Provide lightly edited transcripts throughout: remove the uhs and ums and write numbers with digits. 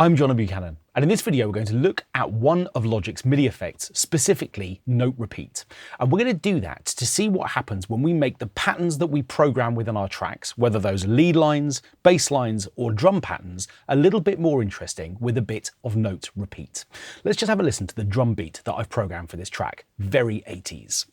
I'm John Buchanan, and in this video we're going to look at one of Logic's MIDI effects, specifically Note Repeat. And we're going to do that to see what happens when we make the patterns that we program within our tracks, whether those are lead lines, bass lines, or drum patterns, a little bit more interesting with a bit of Note Repeat. Let's just have a listen to the drum beat that I've programmed for this track. Very 80s.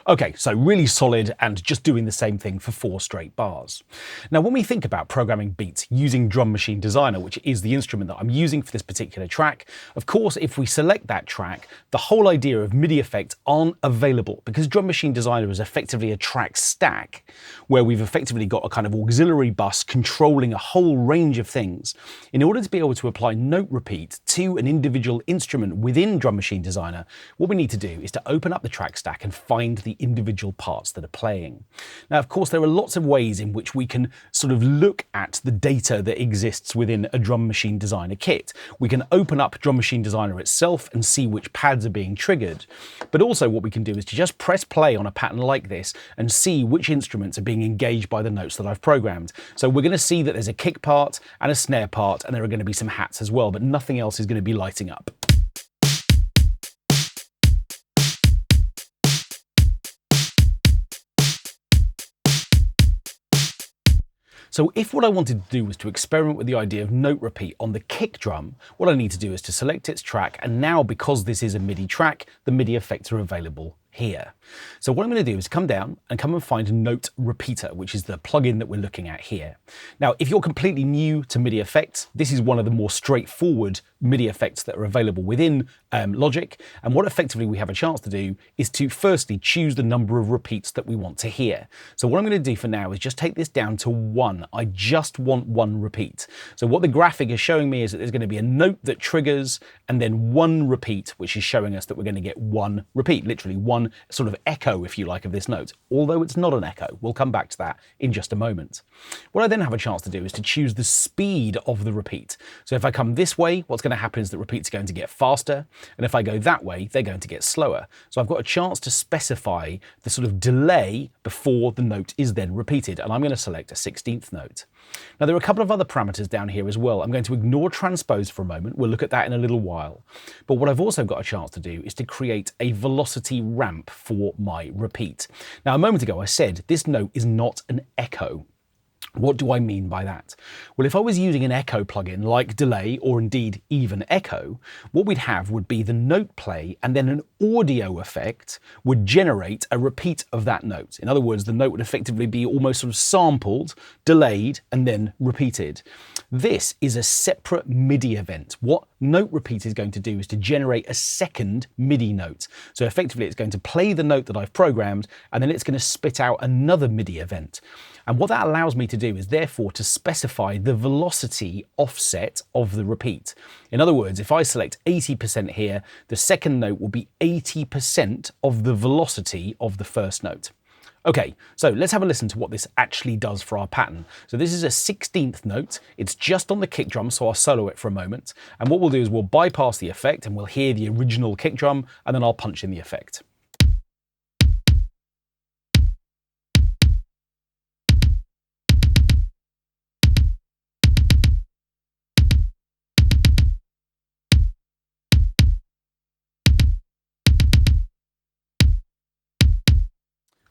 Okay, so really solid and just doing the same thing for 4 straight bars. Now, when we think about programming beats using Drum Machine Designer, which is the instrument that I'm using for this particular track, of course, if we select that track, the whole idea of MIDI effects aren't available because Drum Machine Designer is effectively a track stack where we've effectively got a kind of auxiliary bus controlling a whole range of things. In order to be able to apply Note Repeat to an individual instrument within Drum Machine Designer, what we need to do is to open up the track stack and find the individual parts that are playing. Now, of course, there are lots of ways in which we can sort of look at the data that exists within a Drum Machine Designer kit. We can open up Drum Machine Designer itself and see which pads are being triggered. But also what we can do is to just press play on a pattern like this and see which instruments are being engaged by the notes that I've programmed. So we're going to see that there's a kick part and a snare part, and there are going to be some hats as well, but nothing else is going to be lighting up. So if what I wanted to do was to experiment with the idea of Note Repeat on the kick drum, what I need to do is to select its track, and now because this is a MIDI track, the MIDI effects are available here. So what I'm going to do is come down and come and find Note Repeater, which is the plugin that we're looking at here. Now, if you're completely new to MIDI effects, this is one of the more straightforward MIDI effects that are available within Logic. And what effectively we have a chance to do is to firstly choose the number of repeats that we want to hear. So what I'm going to do for now is just take this down to 1. I just want 1 repeat. So what the graphic is showing me is that there's going to be a note that triggers and then 1 repeat, which is showing us that we're going to get 1 repeat, literally 1 sort of echo, if you like, of this note, although it's not an echo. We'll come back to that in just a moment. What I then have a chance to do is to choose the speed of the repeat. So if I come this way, what's going to happen is that repeats are going to get faster, and if I go that way, they're going to get slower. So I've got a chance to specify the sort of delay before the note is then repeated, and I'm going to select a 16th note. Now, there are a couple of other parameters down here as well. I'm going to ignore transpose for a moment. We'll look at that in a little while. But what I've also got a chance to do is to create a velocity ramp for my repeat. Now, a moment ago, I said this note is not an echo. What do I mean by that? Well, if I was using an echo plugin like delay or indeed even echo, what we'd have would be the note play and then an audio effect would generate a repeat of that note. In other words, the note would effectively be almost sort of sampled, delayed, and then repeated. This is a separate MIDI event. What Note Repeat is going to do is to generate a second MIDI note. So effectively, it's going to play the note that I've programmed, and then it's going to spit out another MIDI event. And what that allows me to do is therefore to specify the velocity offset of the repeat. In other words, if I select 80% here, the second note will be 80% of the velocity of the first note. Okay, so let's have a listen to what this actually does for our pattern. So this is a 16th note. It's just on the kick drum, so I'll solo it for a moment. And what we'll do is we'll bypass the effect and we'll hear the original kick drum, and then I'll punch in the effect.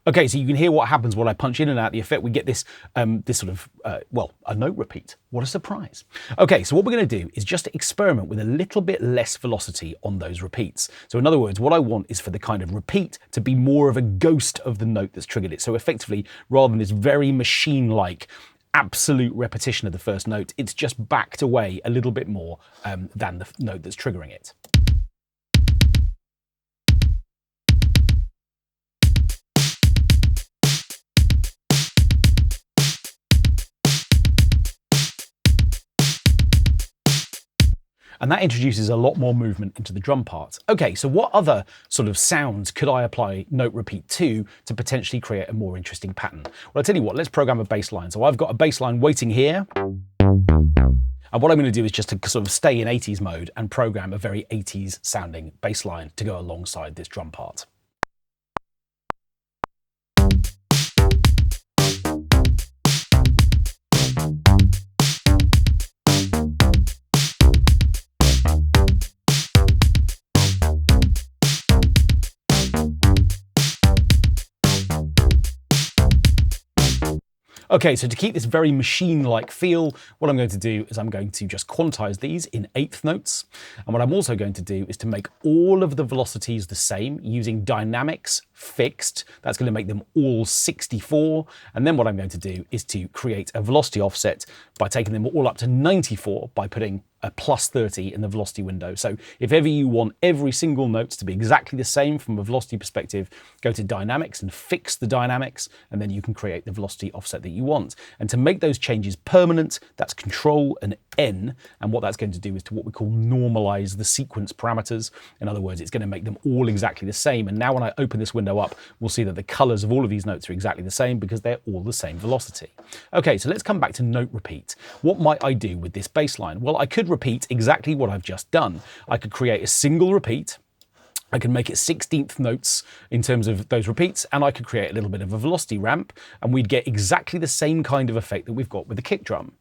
Okay, so you can hear what happens when I punch in and out the effect. We get this, this sort of, a note repeat. What a surprise. Okay, so what we're going to do is just experiment with a little bit less velocity on those repeats. So in other words, what I want is for the kind of repeat to be more of a ghost of the note that's triggered it. So effectively, rather than this very machine-like absolute repetition of the first note, it's just backed away a little bit more than the note that's triggering it. And that introduces a lot more movement into the drum parts. Okay, so what other sort of sounds could I apply Note Repeat to potentially create a more interesting pattern? Well, I'll tell you what, let's program a bass line. So I've got a bass line waiting here. And what I'm going to do is just to sort of stay in 80s mode and program a very 80s sounding bass line to go alongside this drum part. Okay, so to keep this very machine-like feel, what I'm going to do is I'm going to just quantize these in eighth notes. And what I'm also going to do is to make all of the velocities the same using dynamics fixed. That's going to make them all 64. And then what I'm going to do is to create a velocity offset by taking them all up to 94 by putting a plus 30 in the velocity window. So if ever you want every single note to be exactly the same from a velocity perspective, go to dynamics and fix the dynamics, and then you can create the velocity offset that you want. And to make those changes permanent, that's Control and N. And what that's going to do is to what we call normalize the sequence parameters. In other words, it's going to make them all exactly the same. And now when I open this window up, we'll see that the colors of all of these notes are exactly the same because they're all the same velocity. Okay, so let's come back to note repeat. What might I do with this bass line? Well, I could repeat exactly what I've just done. I could create a single repeat. I can make it 16th notes in terms of those repeats, and I could create a little bit of a velocity ramp, and we'd get exactly the same kind of effect that we've got with the kick drum.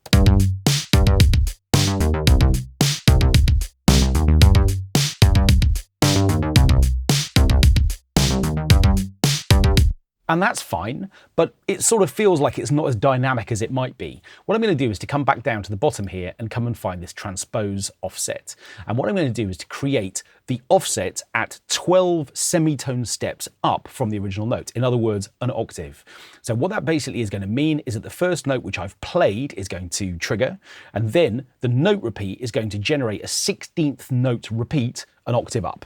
And that's fine, but it sort of feels like it's not as dynamic as it might be. What I'm going to do is to come back down to the bottom here and come and find this transpose offset. And what I'm going to do is to create the offset at 12 semitone steps up from the original note. In other words, an octave. So what that basically is going to mean is that the first note which I've played is going to trigger, and then the note repeat is going to generate a 16th note repeat an octave up.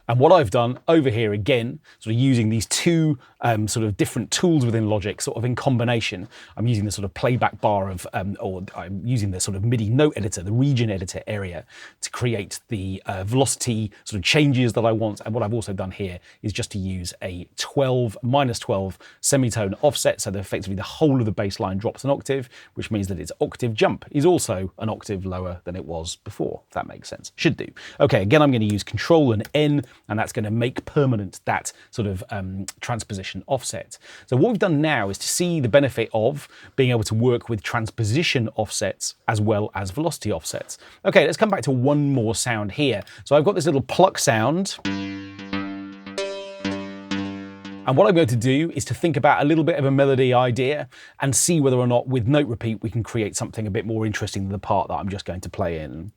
And what I've done over here again, sort of using these two sort of different tools within Logic, sort of in combination, I'm using the sort of playback bar of, or I'm using the sort of MIDI note editor, the region editor area, to create the velocity sort of changes that I want. And what I've also done here is just to use a -12 semitone offset, so that effectively the whole of the bass line drops an octave, which means that its octave jump is also an octave lower than it was before, if that makes sense. Should do. Okay, again, I'm going to use Control and N, and that's going to make permanent that sort of transposition offset. So what we've done now is to see the benefit of being able to work with transposition offsets as well as velocity offsets. Okay, let's come back to one more sound here. So I've got this little pluck sound. And what I'm going to do is to think about a little bit of a melody idea and see whether or not with note repeat we can create something a bit more interesting than the part that I'm just going to play in.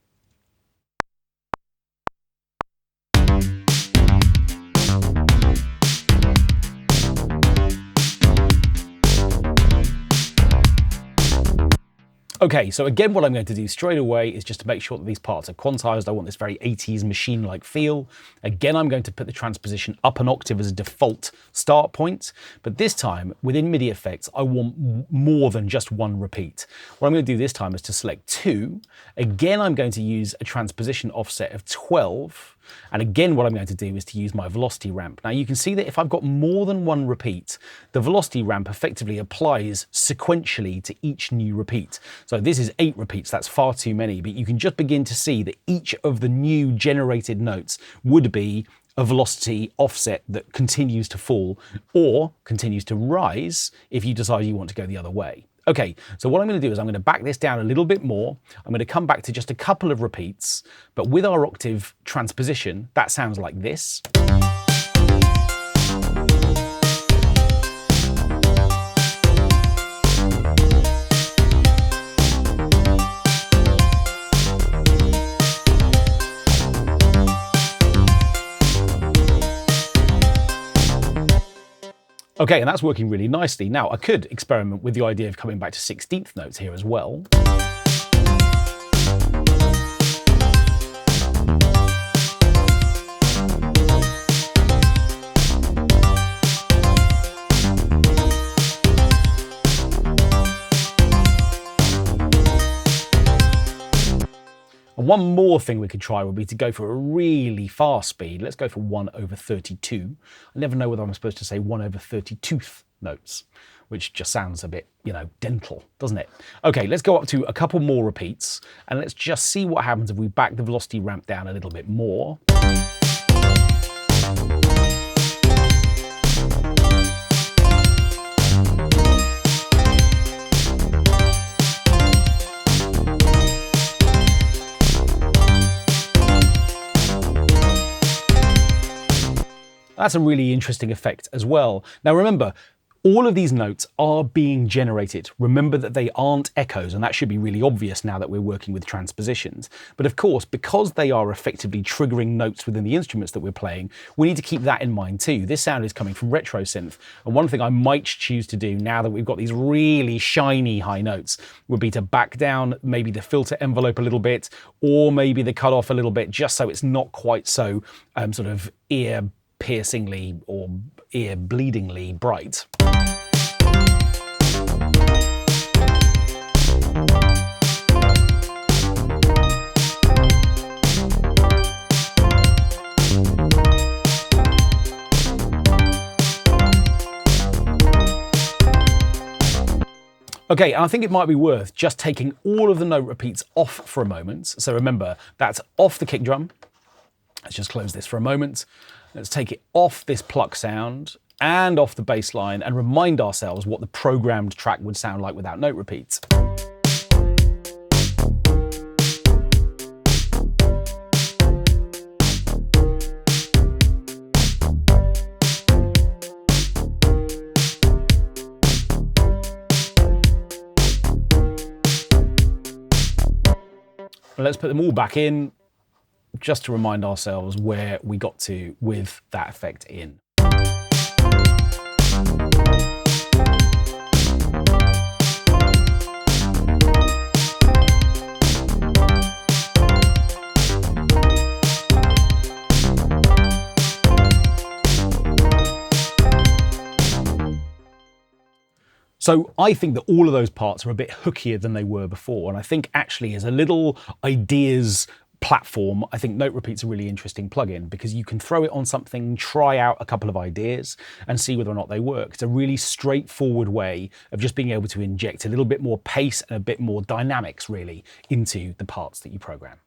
Okay, so again, what I'm going to do straight away is just to make sure that these parts are quantized. I want this very 80s machine-like feel. Again, I'm going to put the transposition up an octave as a default start point, but this time, within MIDI effects, I want more than just one repeat. What I'm going to do this time is to select 2. Again, I'm going to use a transposition offset of 12. And again, what I'm going to do is to use my velocity ramp. Now you can see that if I've got more than one repeat, the velocity ramp effectively applies sequentially to each new repeat. So this is 8 repeats, that's far too many, but you can just begin to see that each of the new generated notes would be a velocity offset that continues to fall or continues to rise if you decide you want to go the other way. Okay, so what I'm going to do is I'm going to back this down a little bit more. I'm going to come back to just a couple of repeats, but with our octave transposition, that sounds like this. Okay, and that's working really nicely. Now, I could experiment with the idea of coming back to 16th notes here as well. And one more thing we could try would be to go for a really fast speed. Let's go for 1/32. I never know whether I'm supposed to say 1/32th notes, which just sounds a bit, you know, dental, doesn't it? Okay, let's go up to a couple more repeats and let's just see what happens if we back the velocity ramp down a little bit more. That's a really interesting effect as well. Now remember, all of these notes are being generated. Remember that they aren't echoes, and that should be really obvious now that we're working with transpositions. But of course, because they are effectively triggering notes within the instruments that we're playing, we need to keep that in mind too. This sound is coming from retro synth, and one thing I might choose to do now that we've got these really shiny high notes would be to back down maybe the filter envelope a little bit, or maybe the cutoff a little bit, just so it's not quite so sort of ear-piercingly or ear-bleedingly bright. Okay, and I think it might be worth just taking all of the note repeats off for a moment. So remember, that's off the kick drum. Let's just close this for a moment. Let's take it off this pluck sound and off the bass line and remind ourselves what the programmed track would sound like without note repeats. Let's put them all back in, just to remind ourselves where we got to with that effect in. So I think that all of those parts are a bit hookier than they were before. And I think actually as a little ideas platform, I think Note Repeat's a really interesting plugin because you can throw it on something, try out a couple of ideas and see whether or not they work. It's a really straightforward way of just being able to inject a little bit more pace and a bit more dynamics really into the parts that you program.